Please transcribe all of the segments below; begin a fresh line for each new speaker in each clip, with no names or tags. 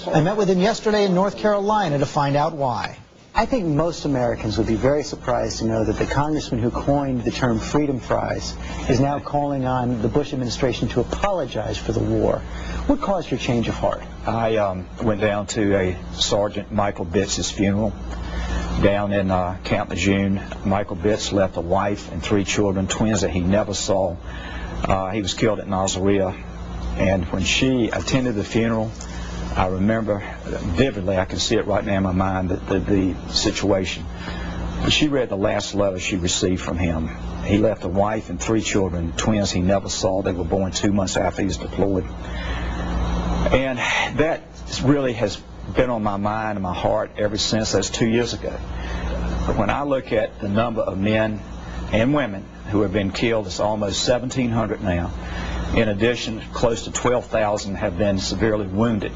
I met with him yesterday in North Carolina to find out why.
I think most Americans would be very surprised to know that the congressman who coined the term freedom fries is now calling on the Bush administration to apologize for the war. What caused your change of heart?
I went down to a Sergeant Michael Bitz's funeral down in Camp Lejeune. Michael Bitz left a wife and 3 children, twins that he never saw. He was killed at Nasiriyah, and when she attended the funeral, I remember vividly, I can see it right now in my mind, the situation. She read the last letter she received from him. He left a wife and 3 children, twins he never saw. They were born 2 months after he was deployed. And that really has been on my mind and my heart ever since. That's 2 years ago. When I look at the number of men and women who have been killed, it's almost 1,700 now. In addition, close to 12,000 have been severely wounded.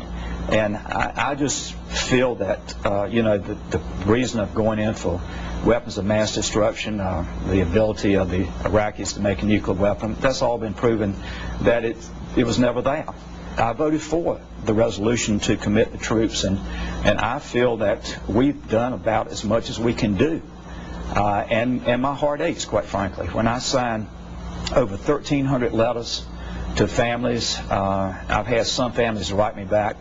And I just feel that, the reason of going in for weapons of mass destruction, the ability of the Iraqis to make a nuclear weapon, that's all been proven that it was never there. I voted for the resolution to commit the troops, and I feel that we've done about as much as we can do. And my heart aches, quite frankly. When I signed over 1,300 letters to families, I've had some families write me back,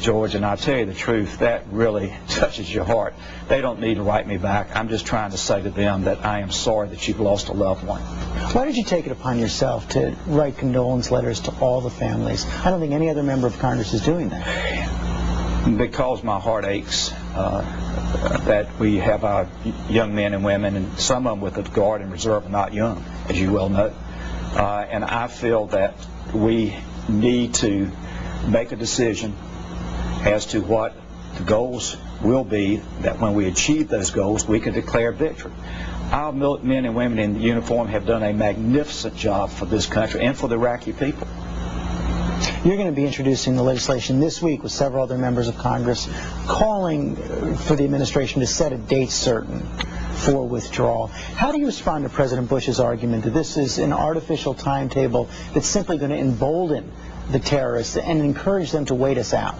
George, and I'll tell you the truth, that really touches your heart. They don't need to write me back. I'm just trying to say to them that I am sorry that you've lost a loved one.
Why did you take it upon yourself to write condolence letters to all the families? I don't think any other member of Congress is doing that.
Because my heart aches that we have our young men and women, and some of them with the Guard and Reserve are not young, as you well know. And I feel that we need to make a decision as to what the goals will be, that when we achieve those goals, we can declare victory. Our men and women in uniform have done a magnificent job for this country and for the Iraqi people.
You're going to be introducing the legislation this week with several other members of Congress calling for the administration to set a date certain for withdrawal. How do you respond to President Bush's argument that this is an artificial timetable that's simply going to embolden the terrorists and encourage them to wait us out?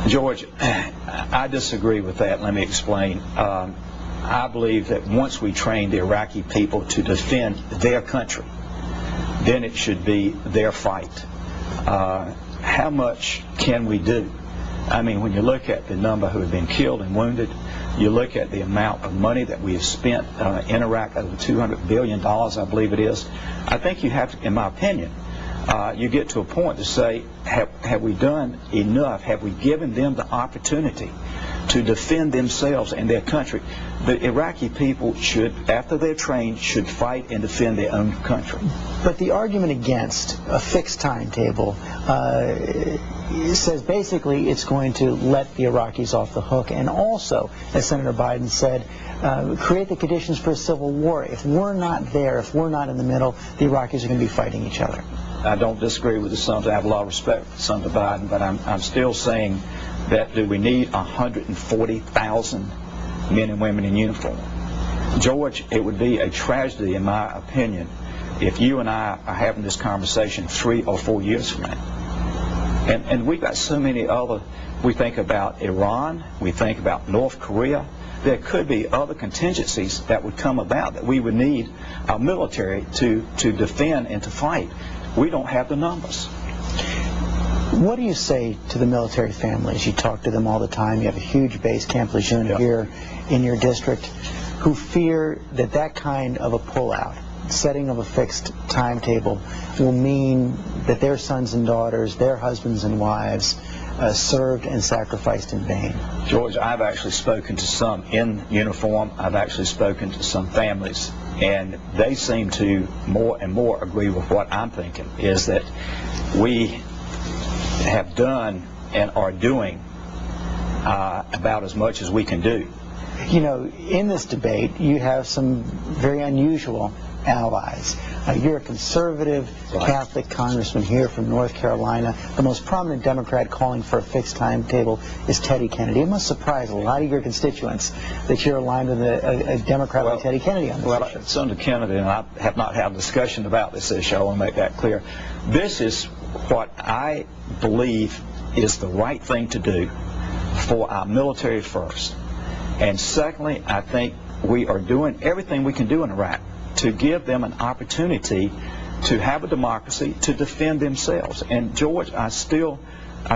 George, I disagree with that. Let me explain. I believe that once we train the Iraqi people to defend their country, then it should be their fight. How much can we do? I mean, when you look at the number who have been killed and wounded, you look at the amount of money that we have spent in Iraq, over $200 billion, I believe it is. I think you have to, in my opinion, you get to a point to say, have we done enough? Have we given them the opportunity to defend themselves and their country? The Iraqi people should, after they're trained, should fight and defend their own country.
But the argument against a fixed timetable says basically it's going to let the Iraqis off the hook, and also, as Senator Biden said, create the conditions for a civil war. If we're not there, if we're not in the middle, the Iraqis are going to be fighting each other.
I don't disagree with the Senator. I have a lot of respect for Senator Biden, but I'm still saying that do we need 140,000 men and women in uniform? George, it would be a tragedy, in my opinion, if you and I are having this conversation 3 or 4 years from now. And we've got so many other, we think about Iran, we think about North Korea. There could be other contingencies that would come about that we would need our military to defend and to fight. We don't have the numbers.
What do you say to the military families? You talk to them all the time. You have a huge base, Camp Lejeune, here in your district, who fear that that kind of a pullout, setting of a fixed timetable, will mean that their sons and daughters, their husbands and wives, served and sacrificed in vain.
George, I've actually spoken to some in uniform. I've actually spoken to some families, and they seem to more and more agree with what I'm thinking, is that we have done and are doing about as much as we can do.
You know, in this debate, you have some very unusual allies. You're a conservative Catholic congressman here from North Carolina. The most prominent Democrat calling for a fixed timetable is Teddy Kennedy. It must surprise a lot of your constituents that you're aligned with a Democrat like Teddy Kennedy on this issue.
Senator Kennedy and I have not had a discussion about this issue. I want to make that clear. This is what I believe is the right thing to do for our military first. And secondly, I think we are doing everything we can do in Iraq to give them an opportunity to have a democracy, to defend themselves. And George, I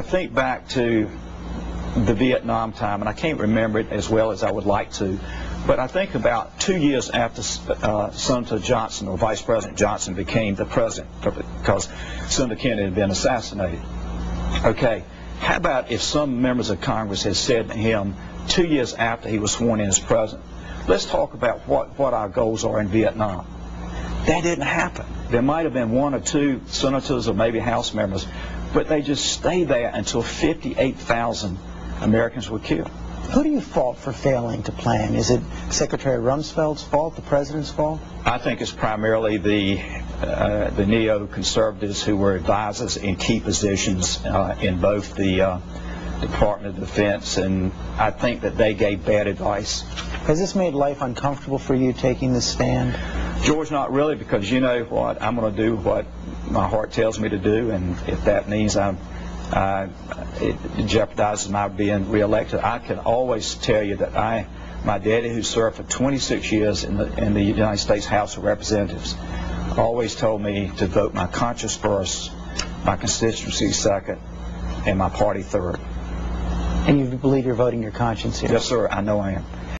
think back to the Vietnam time, and I can't remember it as well as I would like to, but I think about 2 years after Senator Johnson, or Vice President Johnson, became the president, because Senator Kennedy had been assassinated. Okay, how about if some members of Congress had said to him 2 years after he was sworn in as president, let's talk about what our goals are in Vietnam. That didn't happen. There might have been 1 or 2 senators or maybe House members, but they just stayed there until 58,000 Americans were killed.
Who do you fault for failing to plan? Is it Secretary Rumsfeld's fault, the president's fault?
I think it's primarily the neoconservatives who were advisors in key positions in both the Department of Defense, and I think that they gave bad advice.
Has this made life uncomfortable for you, taking this stand?
George, not really, because you know what, I'm going to do what my heart tells me to do, and if that means it jeopardizes my being reelected. I can always tell you that my daddy, who served for 26 years in the United States House of Representatives, always told me to vote my conscience first, my constituency second, and my party third.
And you believe you're voting your conscience here?
Yes, sir, I know I am.